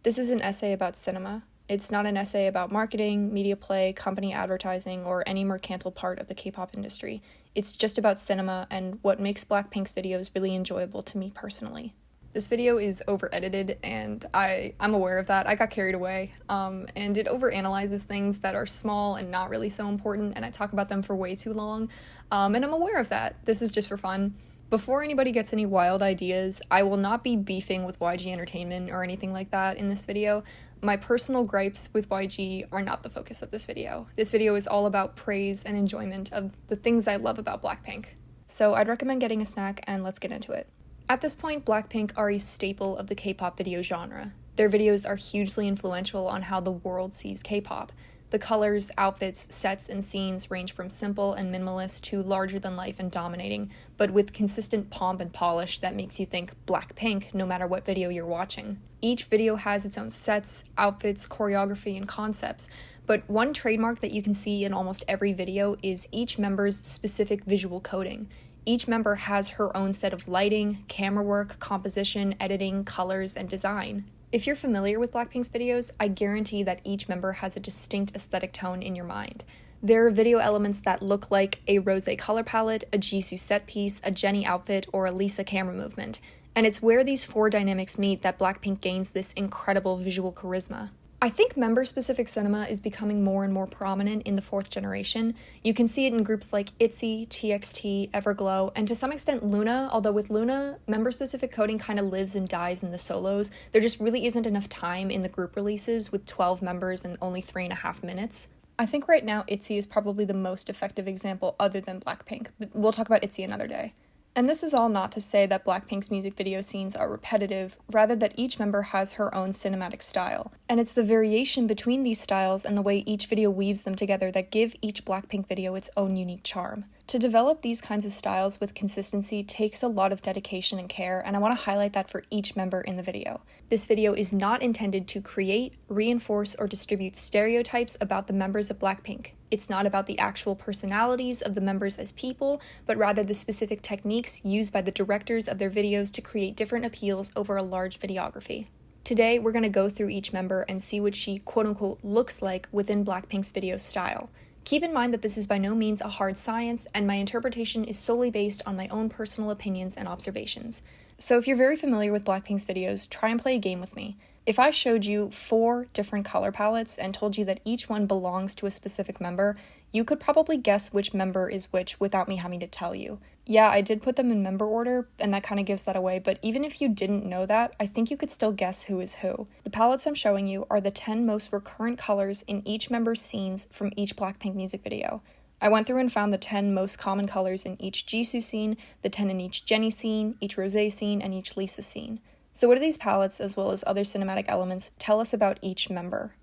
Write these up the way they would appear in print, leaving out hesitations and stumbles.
This is an essay about cinema. It's not an essay about marketing, media play, company advertising, or any mercantile part of the K-pop industry. It's just about cinema and what makes Blackpink's videos really enjoyable to me personally. This video is over-edited, and I'm aware of that. I got carried away, and it overanalyzes things that are small and not really so important, and I talk about them for way too long, and I'm aware of that. This is just for fun. Before anybody gets any wild ideas, I will not be beefing with YG Entertainment or anything like that in this video. My personal gripes with YG are not the focus of this video. This video is all about praise and enjoyment of the things I love about Blackpink. So I'd recommend getting a snack, and let's get into it. At this point, Blackpink are a staple of the K-pop video genre. Their videos are hugely influential on how the world sees K-pop. The colors, outfits, sets, and scenes range from simple and minimalist to larger than life and dominating, but with consistent pomp and polish that makes you think Blackpink no matter what video you're watching. Each video has its own sets, outfits, choreography, and concepts, but one trademark that you can see in almost every video is each member's specific visual coding. Each member has her own set of lighting, camera work, composition, editing, colors, and design. If you're familiar with Blackpink's videos, I guarantee that each member has a distinct aesthetic tone in your mind. There are video elements that look like a Rosé color palette, a Jisoo set piece, a Jennie outfit, or a Lisa camera movement. And it's where these four dynamics meet that Blackpink gains this incredible visual charisma. I think member-specific cinema is becoming more and more prominent in the fourth generation. You can see it in groups like ITZY, TXT, Everglow, and to some extent LOONA, although with LOONA, member-specific coding kind of lives and dies in the solos. There just really isn't enough time in the group releases with 12 members and only 3.5 minutes. I think right now ITZY is probably the most effective example other than Blackpink, but we'll talk about ITZY another day. And this is all not to say that Blackpink's music video scenes are repetitive, rather that each member has her own cinematic style. And it's the variation between these styles and the way each video weaves them together that give each Blackpink video its own unique charm. To develop these kinds of styles with consistency takes a lot of dedication and care, and I want to highlight that for each member in the video. This video is not intended to create, reinforce, or distribute stereotypes about the members of Blackpink. It's not about the actual personalities of the members as people, but rather the specific techniques used by the directors of their videos to create different appeals over a large videography. Today, we're going to go through each member and see what she quote-unquote looks like within Blackpink's video style. Keep in mind that this is by no means a hard science, and my interpretation is solely based on my own personal opinions and observations. So if you're very familiar with Blackpink's videos, try and play a game with me. If I showed you 4 different color palettes and told you that each one belongs to a specific member, you could probably guess which member is which without me having to tell you. Yeah, I did put them in member order, and that kind of gives that away, but even if you didn't know that, I think you could still guess who is who. The palettes I'm showing you are the 10 most recurrent colors in each member's scenes from each Blackpink music video. I went through and found the 10 most common colors in each Jisoo scene, the 10 in each Jennie scene, each Rosé scene, and each Lisa scene. So what do these palettes, as well as other cinematic elements, tell us about each member?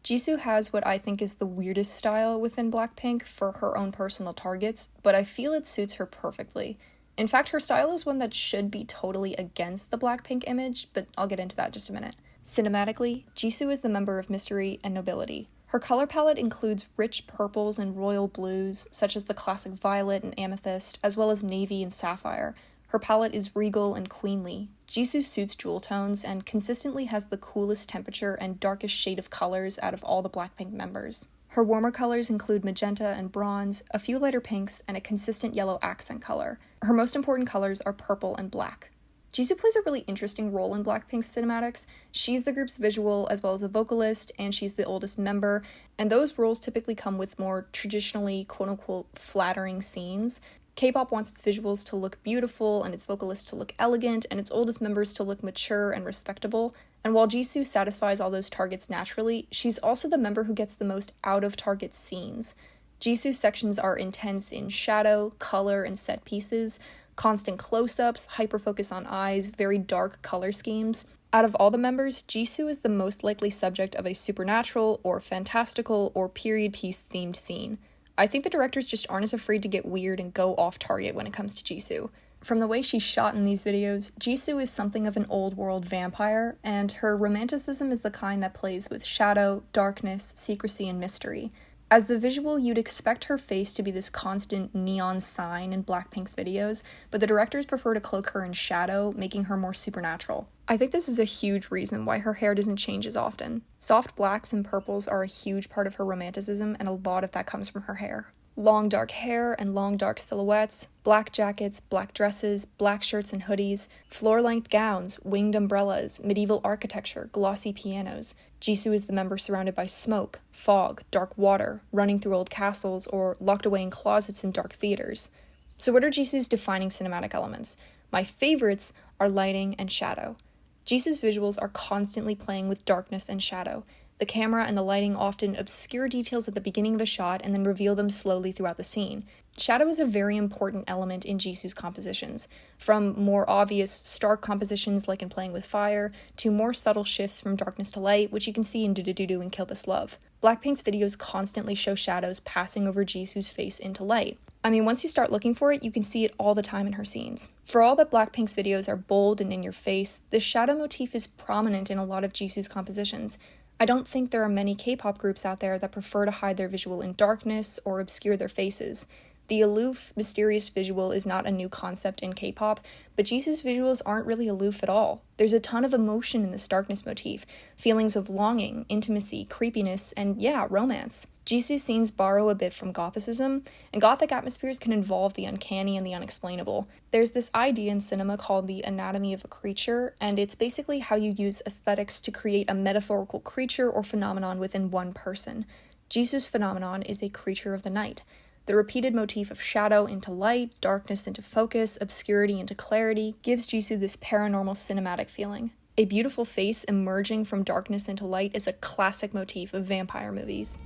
Jisoo has what I think is the weirdest style within Blackpink for her own personal targets, but I feel it suits her perfectly. In fact, her style is one that should be totally against the Blackpink image, but I'll get into that in just a minute. Cinematically, Jisoo is the member of mystery and nobility. Her color palette includes rich purples and royal blues, such as the classic violet and amethyst, as well as navy and sapphire. Her palette is regal and queenly. Jisoo suits jewel tones and consistently has the coolest temperature and darkest shade of colors out of all the Blackpink members. Her warmer colors include magenta and bronze, a few lighter pinks, and a consistent yellow accent color. Her most important colors are purple and black. Jisoo plays a really interesting role in Blackpink's cinematics. She's the group's visual as well as a vocalist, and she's the oldest member, and those roles typically come with more traditionally quote-unquote flattering scenes. K-pop wants its visuals to look beautiful and its vocalists to look elegant and its oldest members to look mature and respectable. And while Jisoo satisfies all those targets naturally, she's also the member who gets the most out-of-target scenes. Jisoo's sections are intense in shadow, color, and set pieces, constant close-ups, hyper-focus on eyes, very dark color schemes. Out of all the members, Jisoo is the most likely subject of a supernatural or fantastical or period piece themed scene. I think the directors just aren't as afraid to get weird and go off target when it comes to Jisoo. From the way she's shot in these videos, Jisoo is something of an old-world vampire, and her romanticism is the kind that plays with shadow, darkness, secrecy, and mystery. As the visual, you'd expect her face to be this constant neon sign in Blackpink's videos, but the directors prefer to cloak her in shadow, making her more supernatural. I think this is a huge reason why her hair doesn't change as often. Soft blacks and purples are a huge part of her romanticism, and a lot of that comes from her hair. Long dark hair and long dark silhouettes, black jackets, black dresses, black shirts and hoodies, floor-length gowns, winged umbrellas, medieval architecture, glossy pianos. Jisoo is the member surrounded by smoke, fog, dark water, running through old castles, or locked away in closets in dark theaters. So what are Jisoo's defining cinematic elements? My favorites are lighting and shadow. Jisoo's visuals are constantly playing with darkness and shadow. The camera and the lighting often obscure details at the beginning of a shot and then reveal them slowly throughout the scene. Shadow is a very important element in Jisoo's compositions, from more obvious, stark compositions like in Playing with Fire, to more subtle shifts from darkness to light, which you can see in Do Do Do Do and Kill This Love. Blackpink's videos constantly show shadows passing over Jisoo's face into light. I mean, once you start looking for it, you can see it all the time in her scenes. For all that Blackpink's videos are bold and in your face, this shadow motif is prominent in a lot of Jisoo's compositions. I don't think there are many K-pop groups out there that prefer to hide their visual in darkness or obscure their faces. The aloof, mysterious visual is not a new concept in K-pop, but Jisoo's visuals aren't really aloof at all. There's a ton of emotion in this darkness motif, feelings of longing, intimacy, creepiness, and yeah, romance. Jisoo's scenes borrow a bit from gothicism, and gothic atmospheres can involve the uncanny and the unexplainable. There's this idea in cinema called the anatomy of a creature, and it's basically how you use aesthetics to create a metaphorical creature or phenomenon within one person. Jisoo's phenomenon is a creature of the night. The repeated motif of shadow into light, darkness into focus, obscurity into clarity gives Jisoo this paranormal cinematic feeling. A beautiful face emerging from darkness into light is a classic motif of vampire movies.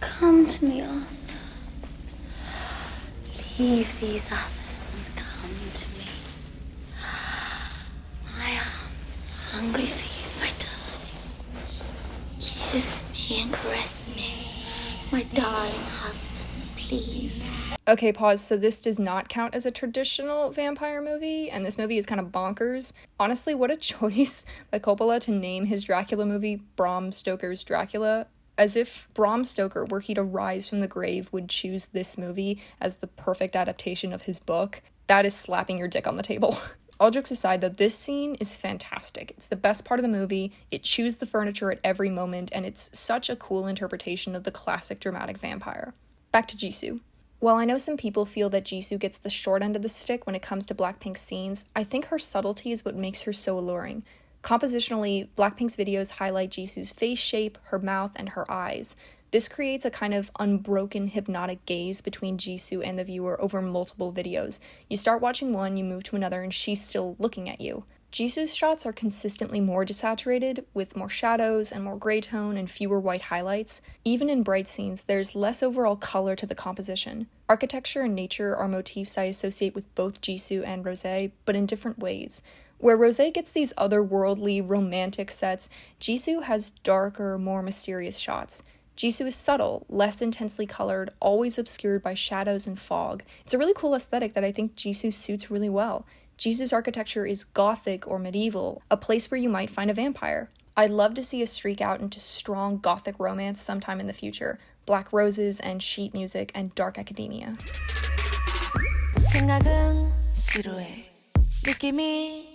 Come to me, Arthur. Leave these others and come to me. My arms are hungry for you, my darling. Kiss me and caress me, my darling husband. Please. Okay, pause. So this does not count as a traditional vampire movie, and this movie is kind of bonkers. Honestly, what a choice by Coppola to name his Dracula movie Bram Stoker's Dracula. As if Bram Stoker, were he to rise from the grave, would choose this movie as the perfect adaptation of his book. That is slapping your dick on the table. All jokes aside, though, this scene is fantastic. It's the best part of the movie, it chews the furniture at every moment, and it's such a cool interpretation of the classic dramatic vampire. Back to Jisoo. While I know some people feel that Jisoo gets the short end of the stick when it comes to Blackpink's scenes, I think her subtlety is what makes her so alluring. Compositionally, Blackpink's videos highlight Jisoo's face shape, her mouth, and her eyes. This creates a kind of unbroken hypnotic gaze between Jisoo and the viewer over multiple videos. You start watching one, you move to another, and she's still looking at you. Jisoo's shots are consistently more desaturated, with more shadows and more gray tone and fewer white highlights. Even in bright scenes, there's less overall color to the composition. Architecture and nature are motifs I associate with both Jisoo and Rosé, but in different ways. Where Rosé gets these otherworldly, romantic sets, Jisoo has darker, more mysterious shots. Jisoo is subtle, less intensely colored, always obscured by shadows and fog. It's a really cool aesthetic that I think Jisoo suits really well. Jisoo's architecture is gothic or medieval, a place where you might find a vampire. I'd love to see us streak out into strong gothic romance sometime in the future. Black roses and sheet music and dark academia. 생각은 지루해. 느낌이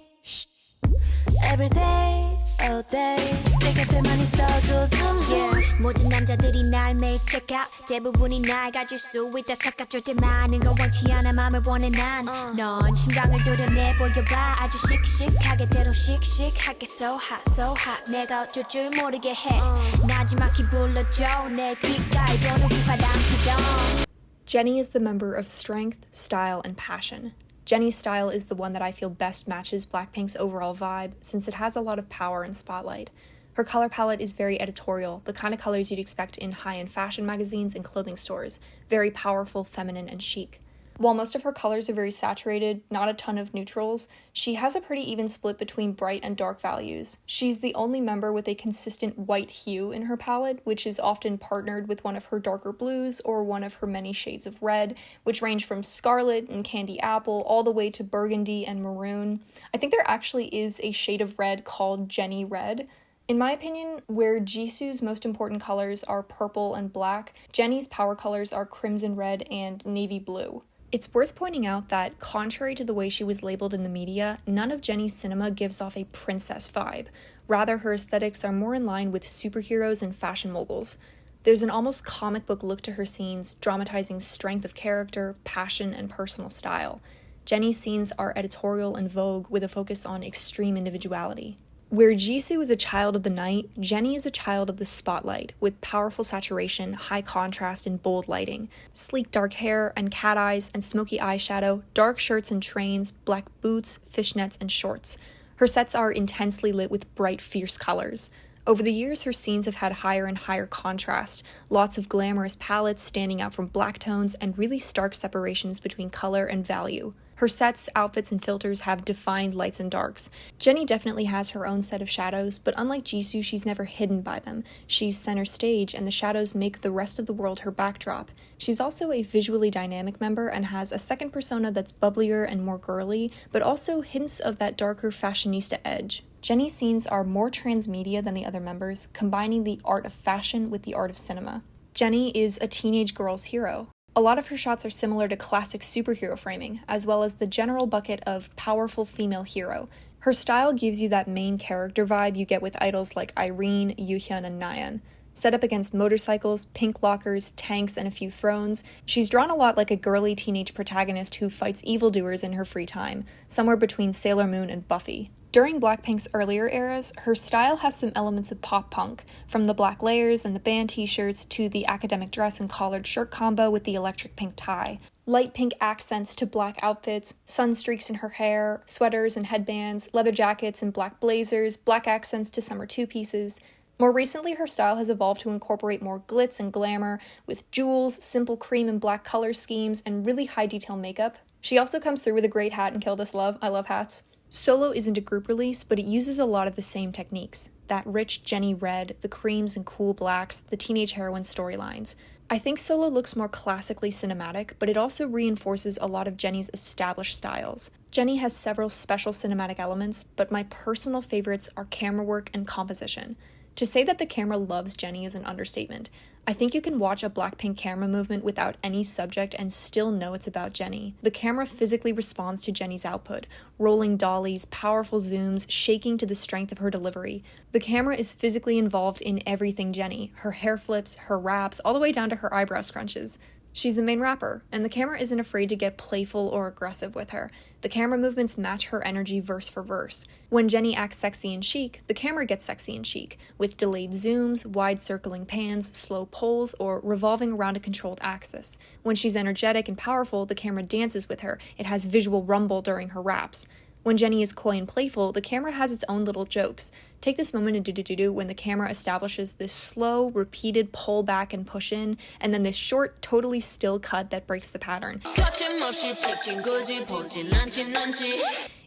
Every day, all day 내 곁에만 있어도 yeah. 모든 남자들이 날 매일 check out 대부분이 날 가질 수 있다 착각 절대 많은 건 원치 않아 맘을 원해 난넌 심장을 도려내 보여봐 아주 씩씩하게 때론 씩씩하게 so hot 내가 어쩔 줄 모르게 해 나지막히 불러줘 내 귓가에 도는 휘파람 피던 Jennie is the member of strength, style, and passion. Jennie's style is the one that I feel best matches Blackpink's overall vibe, since it has a lot of power and spotlight. Her color palette is very editorial, the kind of colors you'd expect in high-end fashion magazines and clothing stores, very powerful, feminine, and chic. While most of her colors are very saturated, not a ton of neutrals, she has a pretty even split between bright and dark values. She's the only member with a consistent white hue in her palette, which is often partnered with one of her darker blues or one of her many shades of red, which range from scarlet and candy apple all the way to burgundy and maroon. I think there actually is a shade of red called Jennie Red. In my opinion, where Jisoo's most important colors are purple and black, Jennie's power colors are crimson red and navy blue. It's worth pointing out that, contrary to the way she was labeled in the media, none of Jennie's cinema gives off a princess vibe. Rather, her aesthetics are more in line with superheroes and fashion moguls. There's an almost comic book look to her scenes, dramatizing strength of character, passion, and personal style. Jennie's scenes are editorial and vogue with a focus on extreme individuality. Where Jisoo is a child of the night, Jennie is a child of the spotlight, with powerful saturation, high contrast, and bold lighting. Sleek dark hair and cat eyes and smoky eyeshadow, dark shirts and trains, black boots, fishnets, and shorts. Her sets are intensely lit with bright, fierce colors. Over the years, her scenes have had higher and higher contrast, lots of glamorous palettes standing out from black tones, and really stark separations between color and value. Her sets, outfits, and filters have defined lights and darks. Jennie definitely has her own set of shadows, but unlike Jisoo, she's never hidden by them. She's center stage, and the shadows make the rest of the world her backdrop. She's also a visually dynamic member and has a second persona that's bubblier and more girly, but also hints of that darker fashionista edge. Jennie's scenes are more transmedia than the other members, combining the art of fashion with the art of cinema. Jennie is a teenage girl's hero. A lot of her shots are similar to classic superhero framing, as well as the general bucket of powerful female hero. Her style gives you that main character vibe you get with idols like Irene, Yuhyun, and Nayeon. Set up against motorcycles, pink lockers, tanks, and a few thrones, she's drawn a lot like a girly teenage protagonist who fights evildoers in her free time, somewhere between Sailor Moon and Buffy. During Blackpink's earlier eras, her style has some elements of pop punk, from the black layers and the band t-shirts to the academic dress and collared shirt combo with the electric pink tie. Light pink accents to black outfits, sun streaks in her hair, sweaters and headbands, leather jackets and black blazers, black accents to summer two-pieces. More recently, her style has evolved to incorporate more glitz and glamour, with jewels, simple cream and black color schemes, and really high detail makeup. She also comes through with a great hat in Kill This Love. I love hats. Solo isn't a group release, but it uses a lot of the same techniques. That rich Jennie red, the creams and cool blacks, the teenage heroine storylines. I think Solo looks more classically cinematic, but it also reinforces a lot of Jennie's established styles. Jennie has several special cinematic elements, but my personal favorites are camera work and composition. To say that the camera loves Jennie is an understatement. I think you can watch a Blackpink camera movement without any subject and still know it's about Jennie. The camera physically responds to Jennie's output, rolling dollies, powerful zooms, shaking to the strength of her delivery. The camera is physically involved in everything Jennie, her hair flips, her raps, all the way down to her eyebrow scrunches. She's the main rapper, and the camera isn't afraid to get playful or aggressive with her. The camera movements match her energy verse for verse. When Jennie acts sexy and chic, the camera gets sexy and chic, with delayed zooms, wide circling pans, slow pulls, or revolving around a controlled axis. When she's energetic and powerful, the camera dances with her. It has visual rumble during her raps. When Jennie is coy and playful, the camera has its own little jokes. Take this moment in Do-Do-Do-Do when the camera establishes this slow, repeated pull back and push in, and then this short, totally still cut that breaks the pattern.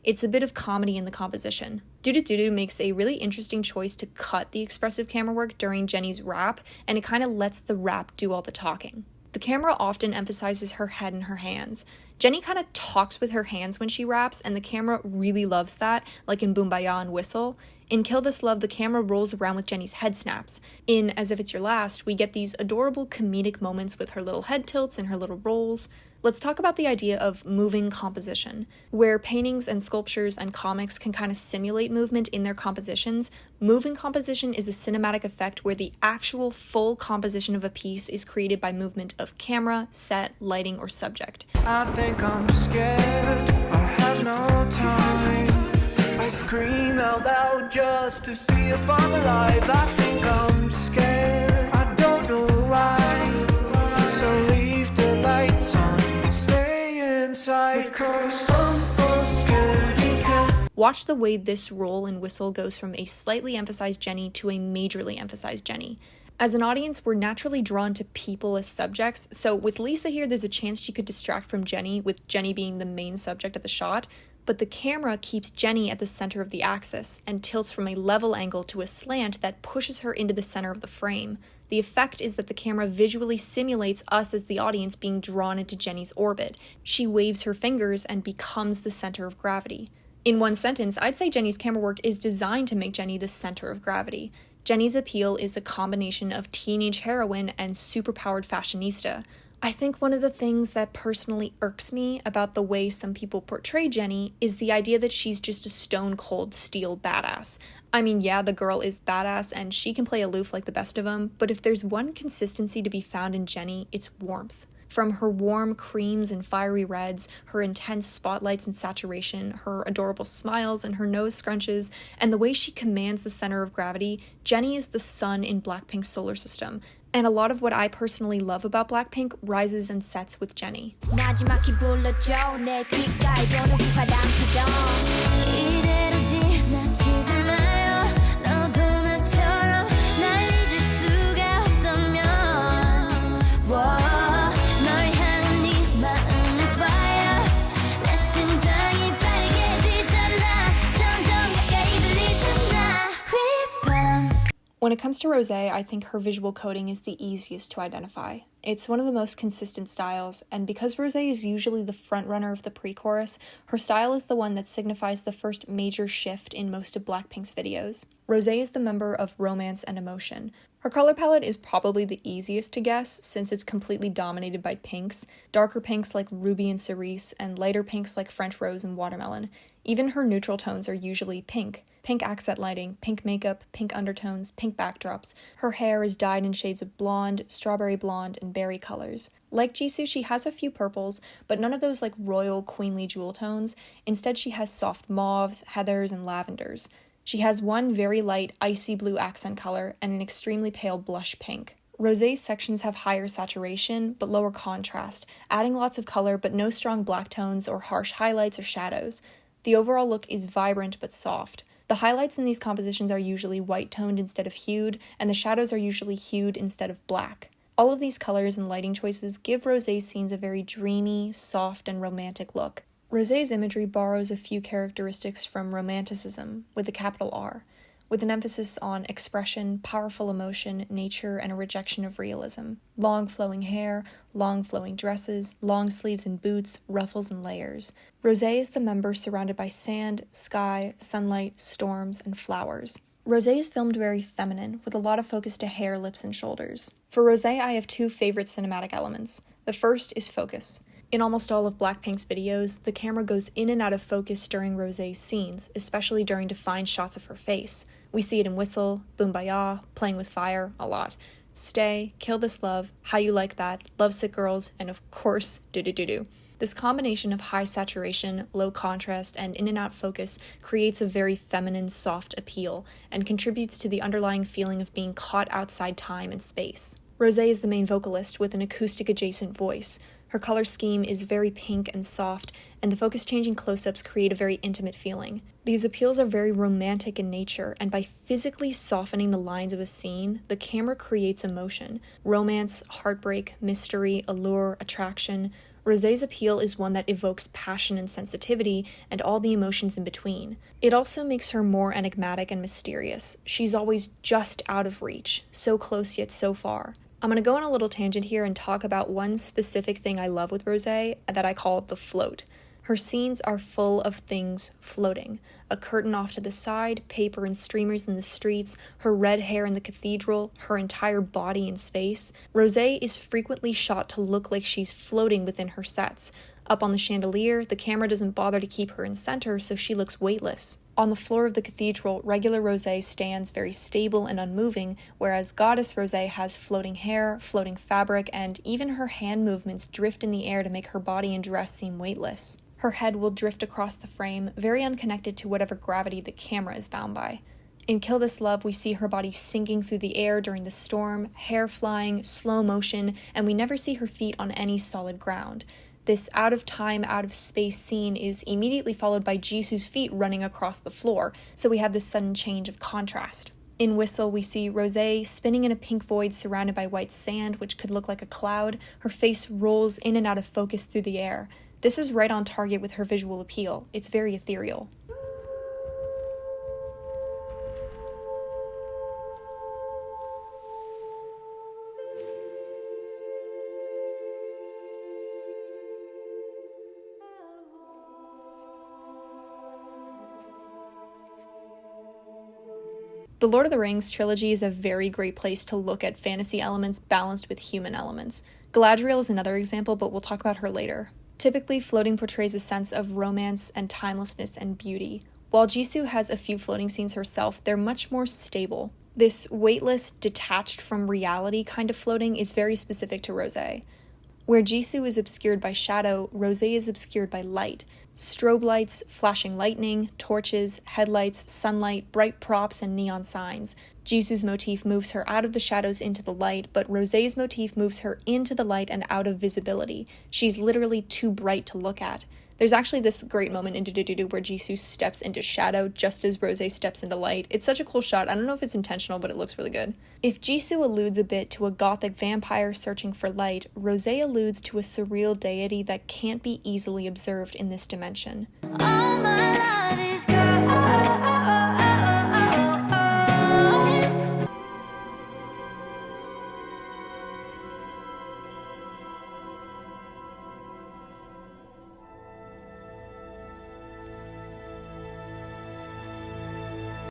It's a bit of comedy in the composition. Do-Do-Do-Do makes a really interesting choice to cut the expressive camera work during Jennie's rap, and it kind of lets the rap do all the talking. The camera often emphasizes her head and her hands. Jennie kind of talks with her hands when she raps, and the camera really loves that, like in Boombaya and Whistle. In Kill This Love, the camera rolls around with Jennie's head snaps. In As If It's Your Last, we get these adorable comedic moments with her little head tilts and her little rolls. Let's talk about the idea of moving composition. Where paintings and sculptures and comics can kind of simulate movement in their compositions, moving composition is a cinematic effect where the actual full composition of a piece is created by movement of camera, set, lighting, or subject. I think I'm scared, I have no time. I scream out loud just to see if I'm alive. I think I'm scared, I don't know why. So leave the lights on, stay inside, 'cause I'm scared. Watch the way this role in Whistle goes from a slightly emphasized Jennie to a majorly emphasized Jennie. As an audience, we're naturally drawn to people as subjects, so with Lisa here, there's a chance she could distract from Jennie, with Jennie being the main subject of the shot, but the camera keeps Jennie at the center of the axis and tilts from a level angle to a slant that pushes her into the center of the frame. The effect is that the camera visually simulates us as the audience being drawn into Jennie's orbit. She waves her fingers and becomes the center of gravity. In one sentence, I'd say Jennie's camera work is designed to make Jennie the center of gravity. Jennie's appeal is a combination of teenage heroine and superpowered fashionista. I think one of the things that personally irks me about the way some people portray Jennie is the idea that she's just a stone-cold steel badass. I mean, yeah, the girl is badass and she can play aloof like the best of them, but if there's one consistency to be found in Jennie, it's warmth. From her warm creams and fiery reds, her intense spotlights and saturation, her adorable smiles and her nose scrunches, and the way she commands the center of gravity, Jennie is the sun in Blackpink's solar system. And a lot of what I personally love about Blackpink rises and sets with Jennie. 나지막히 불러줘 내 귓가에 도는 바람 기동 이대로 지나치지 마요 너도 나처럼 날 잊을 수가 없다면 널 향한 네 마음은 fire 내 심장이 빨개지잖아 점점 가까이 들리잖아 휘밤. When it comes to Rosé, I think her visual coding is the easiest to identify. It's one of the most consistent styles, and because Rosé is usually the frontrunner of the pre-chorus, her style is the one that signifies the first major shift in most of Blackpink's videos. Rosé is the member of romance and emotion. Her color palette is probably the easiest to guess, since it's completely dominated by pinks, darker pinks like ruby and cerise, and lighter pinks like French rose and watermelon. Even her neutral tones are usually pink. Pink accent lighting, pink makeup, pink undertones, pink backdrops. Her hair is dyed in shades of blonde, strawberry blonde, and berry colors. Like Jisoo, she has a few purples, but none of those like royal, queenly jewel tones. Instead, she has soft mauves, heathers, and lavenders. She has one very light, icy blue accent color and an extremely pale blush pink. Rosé's sections have higher saturation, but lower contrast, adding lots of color but no strong black tones or harsh highlights or shadows. The overall look is vibrant but soft. The highlights in these compositions are usually white-toned instead of hued, and the shadows are usually hued instead of black. All of these colors and lighting choices give Rosé's scenes a very dreamy, soft, and romantic look. Rosé's imagery borrows a few characteristics from romanticism, with a capital R, with an emphasis on expression, powerful emotion, nature, and a rejection of realism. Long flowing hair, long flowing dresses, long sleeves and boots, ruffles and layers. Rosé is the member surrounded by sand, sky, sunlight, storms, and flowers. Rosé is filmed very feminine, with a lot of focus to hair, lips, and shoulders. For Rosé, I have two favorite cinematic elements. The first is focus. In almost all of Blackpink's videos, the camera goes in and out of focus during Rosé's scenes, especially during defined shots of her face. We see it in Whistle, Boombayah, Playing with Fire, a lot. Stay, Kill This Love, How You Like That, Lovesick Girls, and of course, Do-Do-Do-Do. This combination of high saturation, low contrast, and in-and-out focus creates a very feminine, soft appeal, and contributes to the underlying feeling of being caught outside time and space. Rosé is the main vocalist with an acoustic-adjacent voice. Her color scheme is very pink and soft, and the focus-changing close-ups create a very intimate feeling. These appeals are very romantic in nature, and by physically softening the lines of a scene, the camera creates emotion. Romance, heartbreak, mystery, allure, attraction. Rosé's appeal is one that evokes passion and sensitivity, and all the emotions in between. It also makes her more enigmatic and mysterious. She's always just out of reach, so close yet so far. I'm going to go on a little tangent here and talk about one specific thing I love with Rosé that I call the float. Her scenes are full of things floating. A curtain off to the side, paper and streamers in the streets, her red hair in the cathedral, her entire body in space. Rosé is frequently shot to look like she's floating within her sets. Up on the chandelier, the camera doesn't bother to keep her in center, so she looks weightless. On the floor of the cathedral, regular Rosé stands very stable and unmoving, whereas Goddess Rosé has floating hair, floating fabric, and even her hand movements drift in the air to make her body and dress seem weightless. Her head will drift across the frame, very unconnected to whatever gravity the camera is bound by. In Kill This Love, we see her body sinking through the air during the storm, hair flying, slow motion, and we never see her feet on any solid ground. This out-of-time, out-of-space scene is immediately followed by Jisoo's feet running across the floor, so we have this sudden change of contrast. In Whistle, we see Rosé spinning in a pink void surrounded by white sand, which could look like a cloud. Her face rolls in and out of focus through the air. This is right on target with her visual appeal. It's very ethereal. The Lord of the Rings trilogy is a very great place to look at fantasy elements balanced with human elements. Galadriel is another example, but we'll talk about her later. Typically, floating portrays a sense of romance and timelessness and beauty. While Jisoo has a few floating scenes herself, they're much more stable. This weightless, detached from reality kind of floating is very specific to Rosé. Where Jisoo is obscured by shadow, Rosé is obscured by light. Strobe lights, flashing lightning, torches, headlights, sunlight, bright props, and neon signs. Jisoo's motif moves her out of the shadows into the light, but Rosé's motif moves her into the light and out of visibility. She's literally too bright to look at. There's actually this great moment in Do where Jisoo steps into shadow just as Rosé steps into light. It's such a cool shot. I don't know if it's intentional, but it looks really good. If Jisoo alludes a bit to a gothic vampire searching for light, Rosé alludes to a surreal deity that can't be easily observed in this dimension. All my life is gone.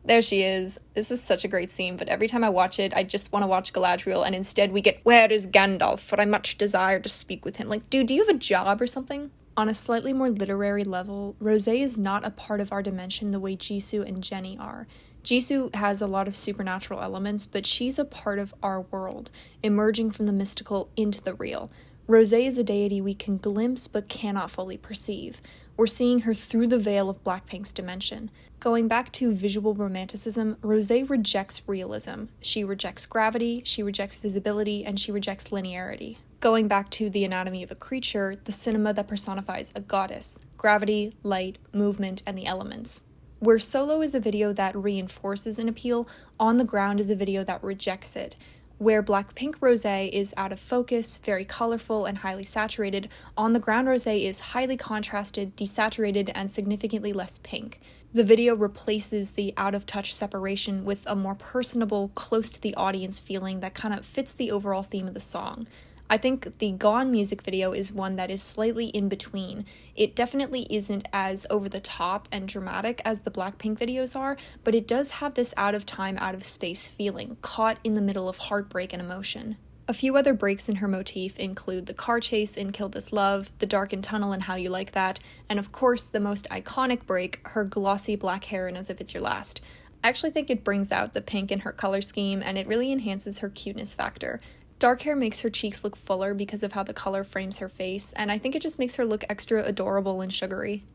There she is. This is such a great scene, but every time I watch it, I just want to watch Galadriel, and instead we get, "Where is Gandalf? For I much desire to speak with him." Like, dude, do you have a job or something? On a slightly more literary level, Rosé is not a part of our dimension the way Jisoo and Jennie are. Jisoo has a lot of supernatural elements, but she's a part of our world, emerging from the mystical into the real. Rosé is a deity we can glimpse but cannot fully perceive. We're seeing her through the veil of Blackpink's dimension. Going back to visual romanticism, Rosé rejects realism. She rejects gravity, she rejects visibility, and she rejects linearity. Going back to The Anatomy of a Creature, the cinema that personifies a goddess, gravity, light, movement, and the elements. Where Solo is a video that reinforces an appeal, On the Ground is a video that rejects it. Where Blackpink Rosé is out of focus, very colorful, and highly saturated, On the Ground Rosé is highly contrasted, desaturated, and significantly less pink. The video replaces the out-of-touch separation with a more personable, close to the audience feeling that kind of fits the overall theme of the song. I think the Gone music video is one that is slightly in between. It definitely isn't as over the top and dramatic as the Blackpink videos are, but it does have this out of time, out of space feeling, caught in the middle of heartbreak and emotion. A few other breaks in her motif include the car chase in Kill This Love, the darkened tunnel in How You Like That, and of course the most iconic break, her glossy black hair in As If It's Your Last. I actually think it brings out the pink in her color scheme, and it really enhances her cuteness factor. Dark hair makes her cheeks look fuller because of how the color frames her face, and I think it just makes her look extra adorable and sugary.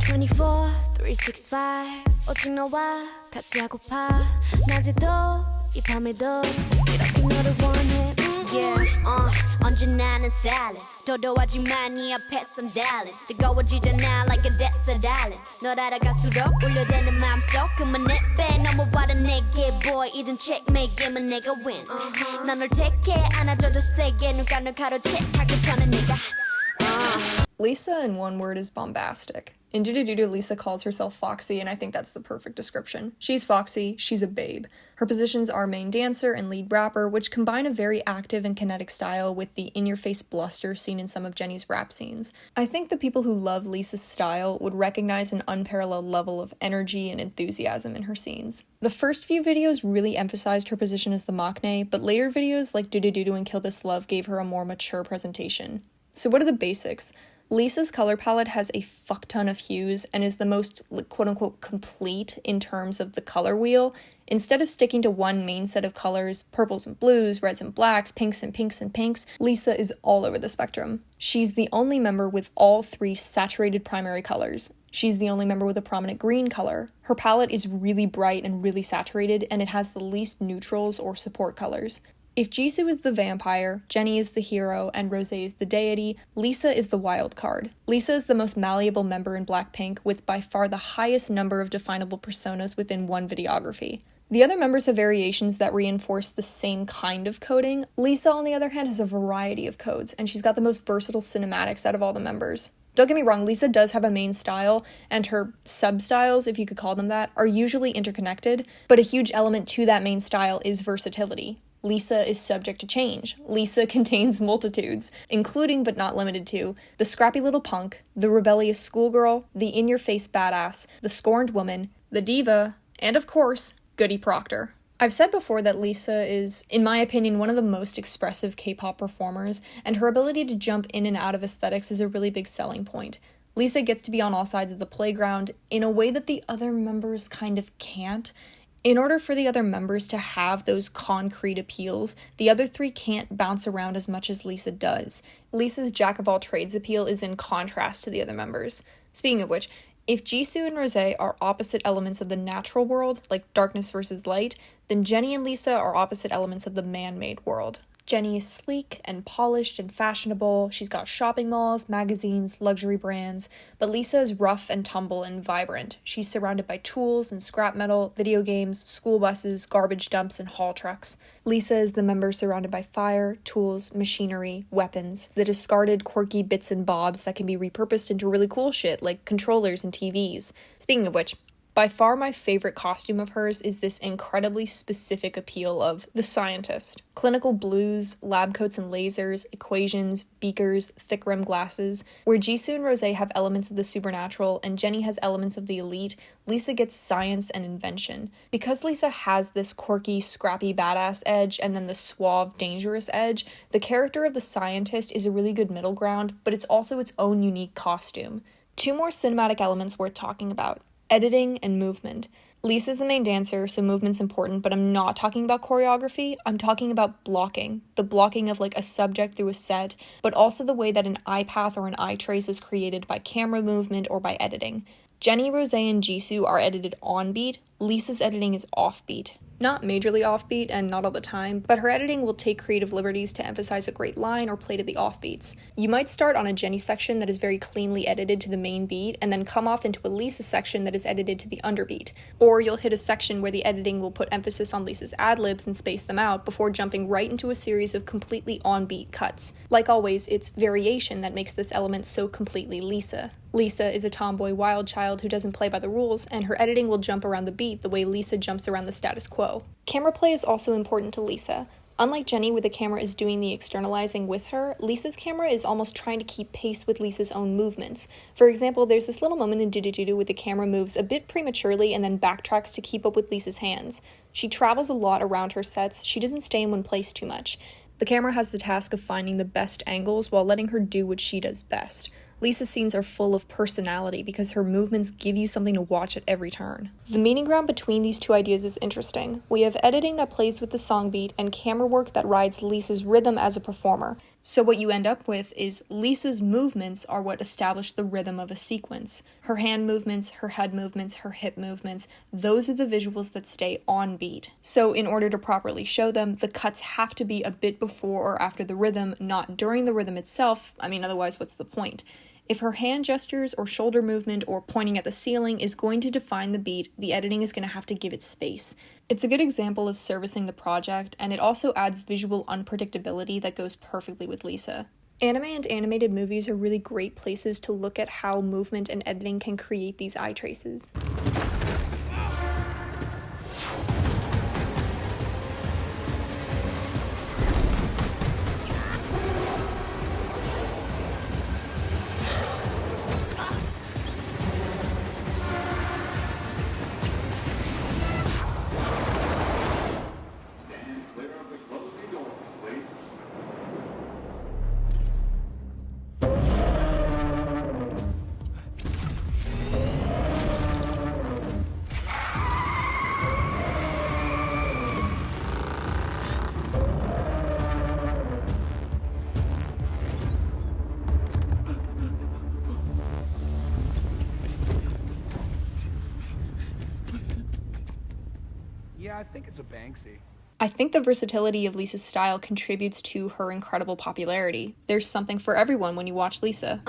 24, 365 오직 너와 같이 하고파 낮에도 이 밤에도 이렇게 너를 원해 Yeah, 언제나는 stylin' 도도하지만 네 앞에선 darling 뜨거워지잖아 like a desert island 널 알아갈수록 울려대는 마음속 그만해 빼 넘어와라 내게 boy 이젠 checkmate 게임은 내가 win 난 널 택해 안아줘도 세게 눈가 널 가로채 하기 전에 내가 Lisa, in one word, is bombastic. In Do Lisa calls herself Foxy, and I think that's the perfect description. She's foxy, she's a babe. Her positions are main dancer and lead rapper, which combine a very active and kinetic style with the in-your-face bluster seen in some of Jennie's rap scenes. I think the people who love Lisa's style would recognize an unparalleled level of energy and enthusiasm in her scenes. The first few videos really emphasized her position as the maknae, but later videos like Do and Kill This Love gave her a more mature presentation. So what are the basics? Lisa's color palette has a fuck ton of hues and is the most quote-unquote complete in terms of the color wheel. Instead of sticking to one main set of colors, purples and blues, reds and blacks, pinks and pinks and pinks, Lisa is all over the spectrum. She's the only member with all three saturated primary colors. She's the only member with a prominent green color. Her palette is really bright and really saturated, and it has the least neutrals or support colors. If Jisoo is the vampire, Jennie is the hero, and Rosé is the deity, Lisa is the wild card. Lisa is the most malleable member in Blackpink, with by far the highest number of definable personas within one videography. The other members have variations that reinforce the same kind of coding. Lisa, on the other hand, has a variety of codes, and she's got the most versatile cinematics out of all the members. Don't get me wrong, Lisa does have a main style, and her sub-styles, if you could call them that, are usually interconnected, but a huge element to that main style is versatility. Lisa is subject to change. Lisa contains multitudes, including but not limited to the scrappy little punk, the rebellious schoolgirl, the in-your-face badass, the scorned woman, the diva, and of course, Goody Proctor. I've said before that Lisa is, in my opinion, one of the most expressive K-pop performers, and her ability to jump in and out of aesthetics is a really big selling point. Lisa gets to be on all sides of the playground in a way that the other members kind of can't. In order for the other members to have those concrete appeals, the other three can't bounce around as much as Lisa does. Lisa's jack-of-all-trades appeal is in contrast to the other members. Speaking of which, if Jisoo and Rosé are opposite elements of the natural world, like darkness versus light, then Jennie and Lisa are opposite elements of the man-made world. Jennie is sleek and polished and fashionable. She's got shopping malls, magazines, luxury brands, but Lisa is rough and tumble and vibrant. She's surrounded by tools and scrap metal, video games, school buses, garbage dumps, and haul trucks. Lisa is the member surrounded by fire, tools, machinery, weapons, the discarded quirky bits and bobs that can be repurposed into really cool shit like controllers and TVs. Speaking of which, by far my favorite costume of hers is this incredibly specific appeal of the scientist. Clinical blues, lab coats and lasers, equations, beakers, thick rim glasses. Where Jisoo and Rosé have elements of the supernatural and Jennie has elements of the elite, Lisa gets science and invention. Because Lisa has this quirky, scrappy badass edge and then the suave, dangerous edge, the character of the scientist is a really good middle ground, but it's also its own unique costume. Two more cinematic elements worth talking about. Editing and movement. Lisa's the main dancer, so movement's important, but I'm not talking about choreography. I'm talking about blocking. The blocking of like a subject through a set, but also the way that an eye path or an eye trace is created by camera movement or by editing. Jennie, Rosé, and Jisoo are edited on beat. Lisa's editing is off beat. Not majorly offbeat and not all the time, but her editing will take creative liberties to emphasize a great line or play to the offbeats. You might start on a Jennie section that is very cleanly edited to the main beat and then come off into a Lisa section that is edited to the underbeat. Or you'll hit a section where the editing will put emphasis on Lisa's ad-libs and space them out before jumping right into a series of completely on-beat cuts. Like always, it's variation that makes this element so completely Lisa. Lisa is a tomboy wild child who doesn't play by the rules, and her editing will jump around the beat the way Lisa jumps around the status quo. Camera play is also important to Lisa. Unlike Jennie, where the camera is doing the externalizing with her, Lisa's camera is almost trying to keep pace with Lisa's own movements. For example, there's this little moment in Do-Do-Do-Do where the camera moves a bit prematurely and then backtracks to keep up with Lisa's hands. She travels a lot around her sets, she doesn't stay in one place too much. The camera has the task of finding the best angles while letting her do what she does best. Lisa's scenes are full of personality because her movements give you something to watch at every turn. The meaning ground between these two ideas is interesting. We have editing that plays with the song beat and camera work that rides Lisa's rhythm as a performer. So what you end up with is Lisa's movements are what establish the rhythm of a sequence. Her hand movements, her head movements, her hip movements, those are the visuals that stay on beat. So in order to properly show them, the cuts have to be a bit before or after the rhythm, not during the rhythm itself. Otherwise, what's the point? If her hand gestures or shoulder movement or pointing at the ceiling is going to define the beat, the editing is going to have to give it space. It's a good example of servicing the project, and it also adds visual unpredictability that goes perfectly with Lisa. Anime and animated movies are really great places to look at how movement and editing can create these eye traces. Yeah, I think it's a Banksy. I think the versatility of Lisa's style contributes to her incredible popularity. There's something for everyone when you watch Lisa.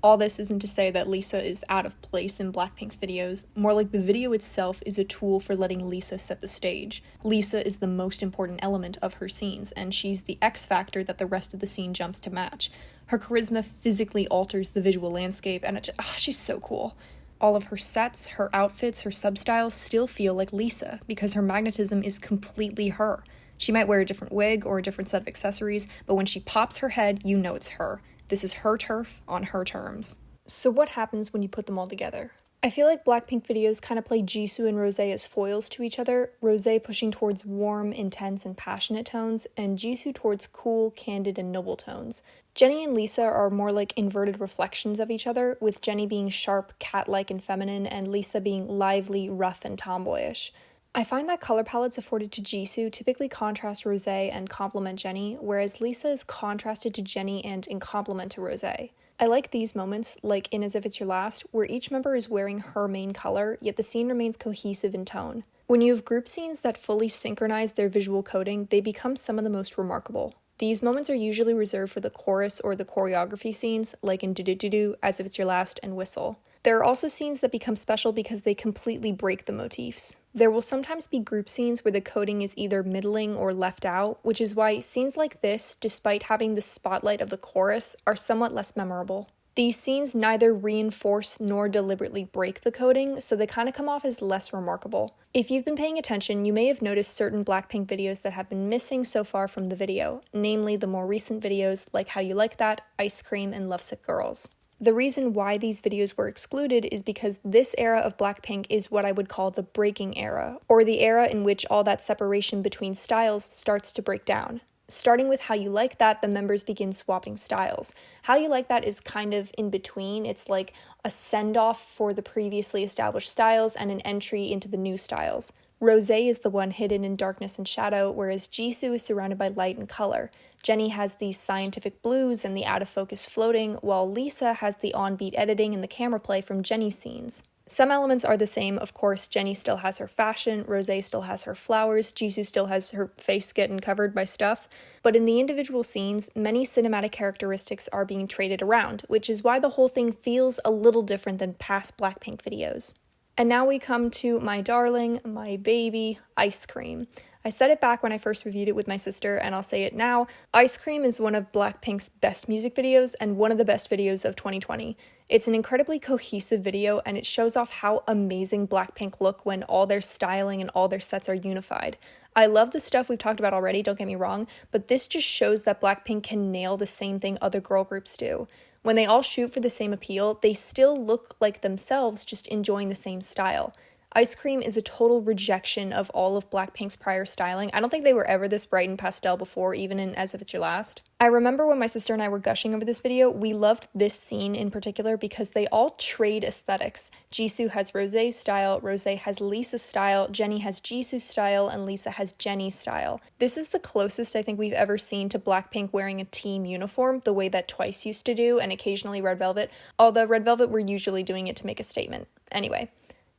All this isn't to say that Lisa is out of place in Blackpink's videos, more like the video itself is a tool for letting Lisa set the stage. Lisa is the most important element of her scenes, and she's the X factor that the rest of the scene jumps to match. Her charisma physically alters the visual landscape, and she's so cool. All of her sets, her outfits, her substyles still feel like Lisa, because her magnetism is completely her. She might wear a different wig or a different set of accessories, but when she pops her head, you know it's her. This is her turf on her terms. So what happens when you put them all together? I feel like Blackpink videos kind of play Jisoo and Rosé as foils to each other, Rosé pushing towards warm, intense, and passionate tones, and Jisoo towards cool, candid, and noble tones. Jennie and Lisa are more like inverted reflections of each other, with Jennie being sharp, cat-like, and feminine, and Lisa being lively, rough, and tomboyish. I find that color palettes afforded to Jisoo typically contrast Rosé and complement Jennie, whereas Lisa is contrasted to Jennie and in complement to Rosé. I like these moments, like in As If It's Your Last, where each member is wearing her main color, yet the scene remains cohesive in tone. When you have group scenes that fully synchronize their visual coding, they become some of the most remarkable. These moments are usually reserved for the chorus or the choreography scenes, like in Do Do Do Do, As If It's Your Last, and Whistle. There are also scenes that become special because they completely break the motifs. There will sometimes be group scenes where the coding is either middling or left out, which is why scenes like this, despite having the spotlight of the chorus, are somewhat less memorable. These scenes neither reinforce nor deliberately break the coding, so they kind of come off as less remarkable. If you've been paying attention, you may have noticed certain Blackpink videos that have been missing so far from the video, namely the more recent videos like How You Like That, Ice Cream, and Lovesick Girls. The reason why these videos were excluded is because this era of Blackpink is what I would call the breaking era, or the era in which all that separation between styles starts to break down. Starting with How You Like That, the members begin swapping styles. How You Like That is kind of in between. It's like a send-off for the previously established styles and an entry into the new styles. Rosé is the one hidden in darkness and shadow, whereas Jisoo is surrounded by light and color. Jennie has these scientific blues and the out-of-focus floating, while Lisa has the on-beat editing and the camera play from Jennie's scenes. Some elements are the same, of course. Jennie still has her fashion, Rosé still has her flowers, Jisoo still has her face getting covered by stuff, but in the individual scenes, many cinematic characteristics are being traded around, which is why the whole thing feels a little different than past Blackpink videos. And now we come to my darling, my baby, Ice Cream. I said it back when I first reviewed it with my sister, and I'll say it now. Ice Cream is one of Blackpink's best music videos and one of the best videos of 2020. It's an incredibly cohesive video, and it shows off how amazing Blackpink look when all their styling and all their sets are unified. I love the stuff we've talked about already, don't get me wrong, but this just shows that Blackpink can nail the same thing other girl groups do. When they all shoot for the same appeal, they still look like themselves, just enjoying the same style. Ice Cream is a total rejection of all of Blackpink's prior styling. I don't think they were ever this bright and pastel before, even in As If It's Your Last. I remember when my sister and I were gushing over this video, we loved this scene in particular because they all trade aesthetics. Jisoo has Rosé's style, Rosé has Lisa's style, Jennie has Jisoo's style, and Lisa has Jennie's style. This is the closest I think we've ever seen to Blackpink wearing a team uniform, the way that Twice used to do, and occasionally Red Velvet, although Red Velvet were usually doing it to make a statement. Anyway.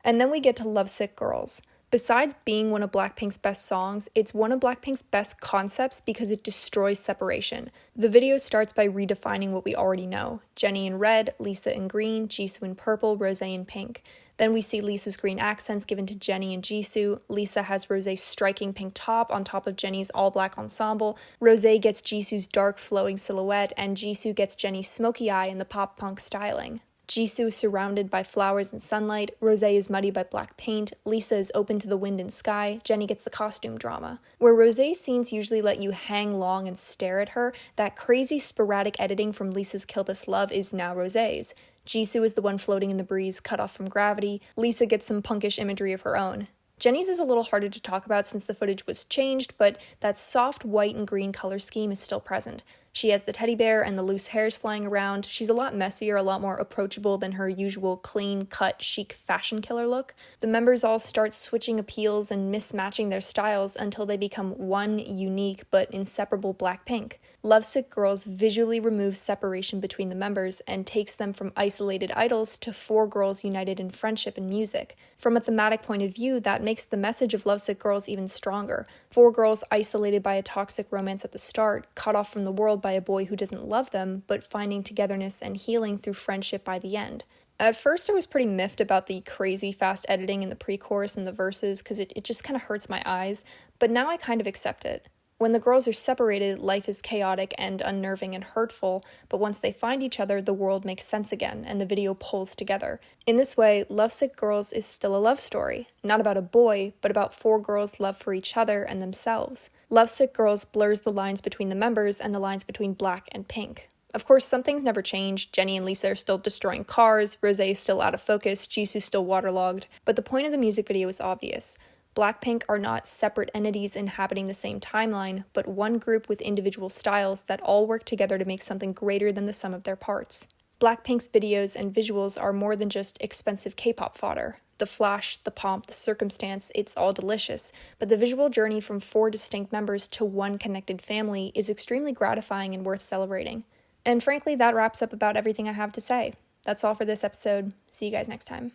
And then we get to Lovesick Girls. Besides being one of Blackpink's best songs, it's one of Blackpink's best concepts because it destroys separation. The video starts by redefining what we already know. Jennie in red, Lisa in green, Jisoo in purple, Rosé in pink. Then we see Lisa's green accents given to Jennie and Jisoo. Lisa has Rosé's striking pink top on top of Jennie's all-black ensemble. Rosé gets Jisoo's dark flowing silhouette, and Jisoo gets Jennie's smoky eye in the pop-punk styling. Jisoo is surrounded by flowers and sunlight, Rosé is muddy by black paint, Lisa is open to the wind and sky, Jennie gets the costume drama. Where Rosé's scenes usually let you hang long and stare at her, that crazy sporadic editing from Lisa's Kill This Love is now Rosé's. Jisoo is the one floating in the breeze, cut off from gravity, Lisa gets some punkish imagery of her own. Jennie's is a little harder to talk about since the footage was changed, but that soft white and green color scheme is still present. She has the teddy bear and the loose hairs flying around. She's a lot messier, a lot more approachable than her usual clean-cut, chic fashion killer look. The members all start switching appeals and mismatching their styles until they become one unique but inseparable Blackpink. Lovesick Girls visually removes separation between the members and takes them from isolated idols to four girls united in friendship and music. From a thematic point of view, that makes the message of Lovesick Girls even stronger. Four girls isolated by a toxic romance at the start, cut off from the world by a boy who doesn't love them, but finding togetherness and healing through friendship by the end. At first, I was pretty miffed about the crazy fast editing in the pre-chorus and the verses because it just kind of hurts my eyes, but now I kind of accept it. When the girls are separated, life is chaotic and unnerving and hurtful, but once they find each other, the world makes sense again, and the video pulls together. In this way, Lovesick Girls is still a love story, not about a boy, but about four girls' love for each other and themselves. Lovesick Girls blurs the lines between the members and the lines between Black and Pink. Of course, some things never change. Jennie and Lisa are still destroying cars, Rosé is still out of focus, Jisoo still waterlogged, but the point of the music video is obvious. Blackpink are not separate entities inhabiting the same timeline, but one group with individual styles that all work together to make something greater than the sum of their parts. Blackpink's videos and visuals are more than just expensive K-pop fodder. The flash, the pomp, the circumstance, it's all delicious, but the visual journey from four distinct members to one connected family is extremely gratifying and worth celebrating. And frankly, that wraps up about everything I have to say. That's all for this episode. See you guys next time.